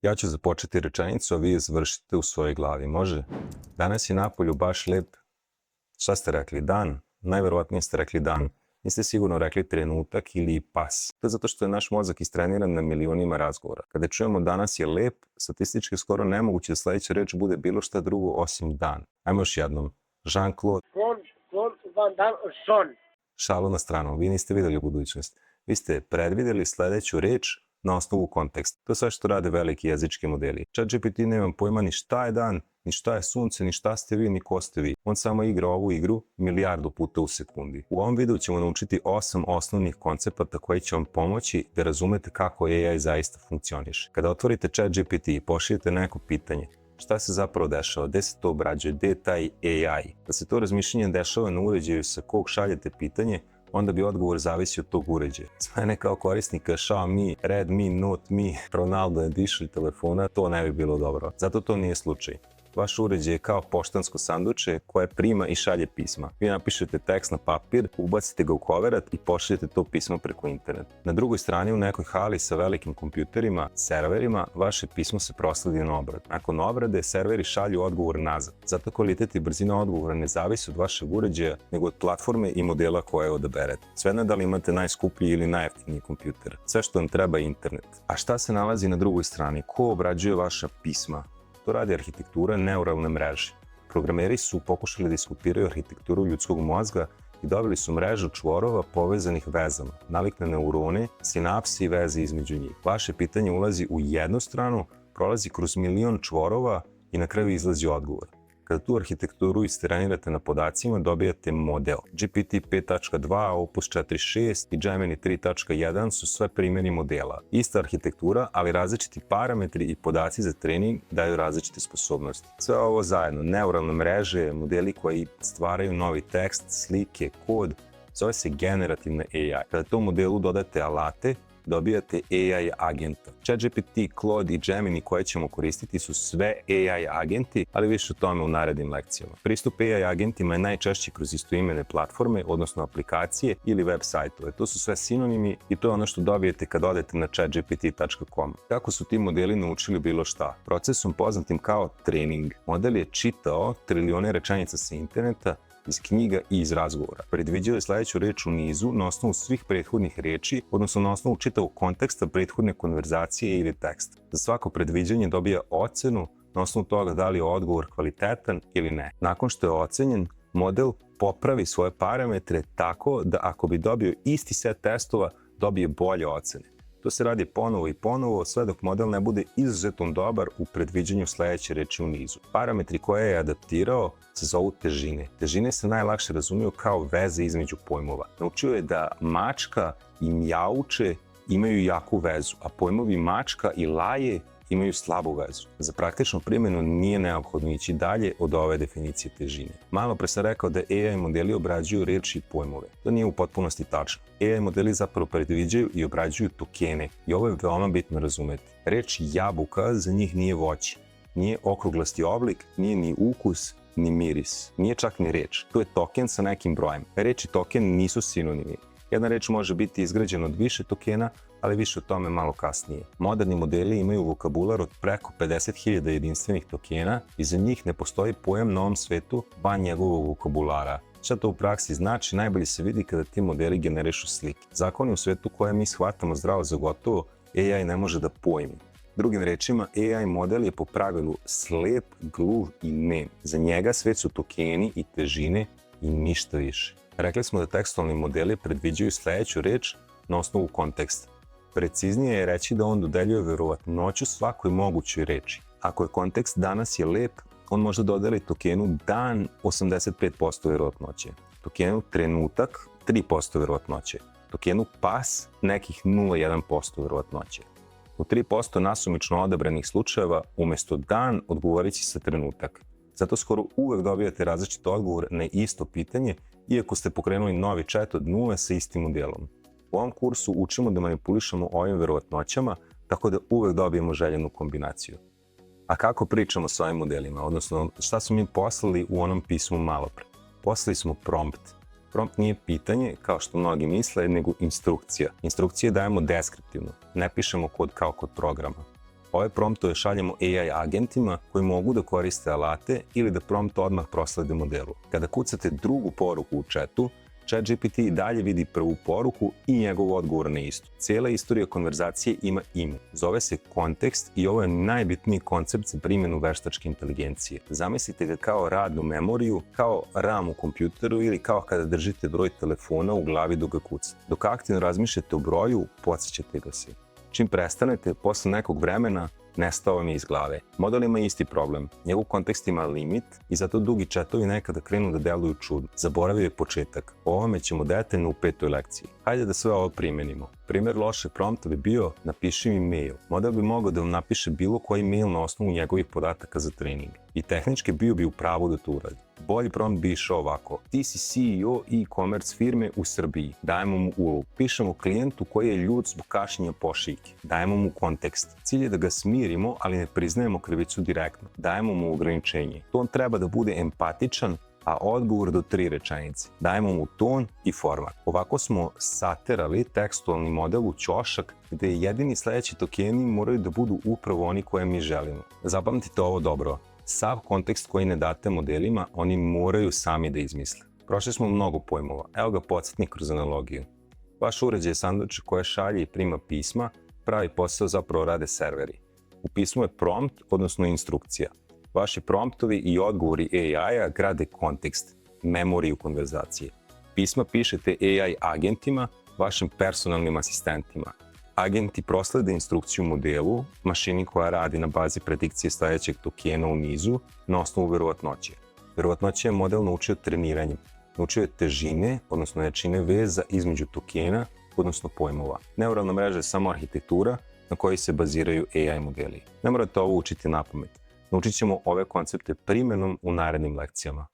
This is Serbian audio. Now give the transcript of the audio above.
Ja ću započeti rečenicu, a vi je završite u svojoj glavi. Može? Danas je napolju baš lep. Šta ste rekli? Dan? Najverovatnije ste rekli dan. Niste sigurno rekli trenutak ili pas. To je zato što je naš mozak istreniran na milionima razgovora. Kada čujemo danas je lep, statistički skoro nemoguće da sledeća reč bude bilo šta drugo osim dan. Ajmo još jednom. Jean-Claude. Van Damme, son. Šalu na stranu. Vi niste videli u budućnost. Vi ste predvideli sledeću reč na osnovu konteksta. To je sve što rade veliki jezički modeli. ChatGPT nema pojma ni šta je dan, ni šta je sunce, ni šta ste vi, ni ko ste vi. On samo igra ovu igru milijardu puta u sekundi. U ovom videu ćemo naučiti 8 osnovnih koncepata koji će vam pomoći da razumete kako AI zaista funkcioniše. Kada otvorite ChatGPT i pošaljete neko pitanje, šta se zapravo dešava, gde se to obrađuje, gde je taj AI. Da se to razmišljanje dešava na uređaju sa kog šaljete pitanje, onda bi odgovor zavisi od tog uređaja. Za mene kao korisnika Xiaomi, Redmi, Note Mi, Ronaldo Edition telefona, to ne bi bilo dobro. Zato to nije slučaj. Vaš uređaj je kao poštansko sanduče koje prima i šalje pisma. Vi napišete tekst na papir, ubacite ga u koverat i pošaljete to pismo preko interneta. Na drugoj strani u nekoj hali sa velikim kompjuterima, serverima, vaše pismo se prosledi na obradu. Nakon obrade, serveri šalju odgovor nazad. Zato kvalitet i brzina odgovora ne zavisi od vašeg uređaja, nego od platforme i modela koje odaberete. Svejedno da li imate najskuplji ili najjeftiniji kompjuter. Sve što vam treba je internet. A šta se nalazi na drugoj strani? Ko obrađuje vaša pisma? To radi arhitektura neuralne mreže. Programeri su pokušali da iskopiraju arhitekturu ljudskog mozga i dobili su mrežu čvorova povezanih vezama, navikne neurone, sinapsi i veze između njih. Vaše pitanje ulazi u jednu stranu, prolazi kroz milion čvorova i na kraju izlazi odgovor. Kada tu arhitekturu istrenirate na podacima, dobijate model. GPT 5.2, Opus 4.6 i Gemini 3.1 su sve primjeri modela. Ista arhitektura, ali različiti parametri i podaci za trening daju različite sposobnosti. Sve ovo zajedno, neuralne mreže, modeli koji stvaraju novi tekst, slike, kod, zove se generativna AI. Kada tom modelu dodate alate, dobijate AI agenta. ChatGPT, Claude i Gemini koje ćemo koristiti su sve AI agenti, ali više o tome u narednim lekcijama. Pristup AI agentima je najčešće kroz istoimene platforme, odnosno aplikacije ili web sajtove. To su sve sinonimi i to je ono što dobijete kad odete na chatgpt.com. Kako su ti modeli naučili bilo šta? Procesom poznatim kao trening. Model je čitao trilione rečenica sa interneta, iz knjiga i iz razgovora. Predviđao je sledeću reč u nizu na osnovu svih prethodnih reči, odnosno na osnovu čitavog konteksta prethodne konverzacije ili teksta. Za svako predviđanje dobija ocenu na osnovu toga da li je odgovor kvalitetan ili ne. Nakon što je ocenjen, model popravi svoje parametre tako da ako bi dobio isti set testova, dobije bolje ocene. To se radi ponovo i ponovo, sve dok model ne bude izuzetno dobar u predviđanju sledeće reči u nizu. Parametri koje je adaptirao se zovu težine. Težine se najlakše razumiju kao veze između pojmova. Naučio je da mačka i mjauče imaju jaku vezu, a pojmovi mačka i laje imaju slabu vezu. Za praktičnu primjenu nije neophodno ići dalje od ove definicije težine. Malo pre sam rekao da AI modeli obrađuju reči i pojmove. To nije u potpunosti tačno. AI modeli zapravo predviđaju i obrađuju tokene i ovo je veoma bitno razumeti. Reč jabuka za njih nije voće, nije okruglasti oblik, nije ni ukus, ni miris, nije čak ni reč. To je token sa nekim brojem. Reč i token nisu sinonimi. Jedna reč može biti izgrađena od više tokena, ali više o tome malo kasnije. Moderni modeli imaju vokabular od preko 50.000 jedinstvenih tokena i za njih ne postoji pojam na ovom svetu van njegovog vokabulara. Šta to u praksi znači, najbolje se vidi kada ti modeli generišu slike. Zakoni u svetu koje mi shvatamo zdravo za gotovo, AI ne može da pojmi. Drugim rečima, AI model je po pravilu slep, gluv i nem. Za njega svet su tokeni i težine i ništa više. Rekli smo da tekstualni modeli predviđaju sledeću reč na osnovu konteksta. Preciznije je reći da on dodeljuje verovatnoću svakoj mogućoj reči. Ako je kontekst danas je lep, on može dodeli tokenu dan 85% verovatnoće, tokenu trenutak 3% verovatnoće, tokenu pas nekih 0,1% verovatnoće. U 3% nasumično odabranih slučajeva umesto dan odgovorit će sa trenutak. Zato skoro uvek dobijate različit odgovor na isto pitanje, iako ste pokrenuli novi chat od nule sa istim modelom. U ovom kursu učimo da manipulišemo ovim verovatnoćama, tako da uvek dobijemo željenu kombinaciju. A kako pričamo s ovim modelima, odnosno šta smo mi poslali u onom pismu malopre? Poslali smo prompt. Prompt nije pitanje, kao što mnogi misle, nego instrukcija. Instrukcije dajemo deskriptivno, ne pišemo kod kao kod programa. Ove promptove šaljemo AI agentima koji mogu da koriste alate ili da prompt odmah proslede modelu. Kada kucate drugu poruku u chatu, ChatGPT i dalje vidi prvu poruku i njegov odgovor na istu. Cijela istorija konverzacije ima ime. Zove se kontekst i ovo je najbitniji koncept za primjenu veštačke inteligencije. Zamislite ga kao radnu memoriju, kao RAM u kompjuteru ili kao kada držite broj telefona u glavi dok ga kucate. Dok aktivno razmišljate o broju, podsjećate ga se. Čim prestanete, posle nekog vremena, nestao vam je iz glave. Model ima isti problem. Njegov kontekst ima limit i zato dugi chatovi nekada krenu da deluju čudno. Zaboravio je početak. O ovome ćemo detaljno u 5. lekciji. Hajde da sve ovo primenimo. Primjer loše prompta bi bio napiši mi mail. Model bi mogao da vam napiše bilo koji mail na osnovu njegovih podataka za trening. I tehnički bio bi u pravu da to uradi. Bolji prompt bi išao ovako. Ti si CEO e-commerce firme u Srbiji. Dajemo mu ulogu. Pišemo klijentu koji je ljut zbog kašnjenja pošiljke. Dajemo mu kontekst. Cilj je da ga smirimo, ali ne priznajemo krivicu direktno. Dajemo mu ograničenje. Ton treba da bude empatičan, a odgovor do 3 rečenice. Dajemo mu ton i format. Ovako smo saterali tekstualni model u ćošak gde jedini sledeći tokeni moraju da budu upravo oni koje mi želimo. Zapamtite ovo dobro. Sav kontekst koji ne date modelima, oni moraju sami da izmisle. Prošli smo mnogo pojmova. Evo ga podsjetnik kroz analogiju. Vaš uređaj je sanduč koje šalje i prima pisma, pravi posao zapravo rade serveri. U pismu je prompt, odnosno instrukcija. Vaši promptovi i odgovori AI-a grade kontekst, memoriju konverzacije. Pisma pišete AI agentima, vašim personalnim asistentima. Agenti proslede instrukciju modelu, mašini koja radi na bazi predikcije sledećeg tokena u nizu na osnovu verovatnoće. Verovatnoće je model naučio treniranjem. Naučio je težine, odnosno jačine veza između tokena, odnosno pojmova. Neuralna mreža je samo arhitektura na kojoj se baziraju AI modeli. Ne morate ovo učiti napamet. Naučit ćemo ove koncepte primjenom u narednim lekcijama.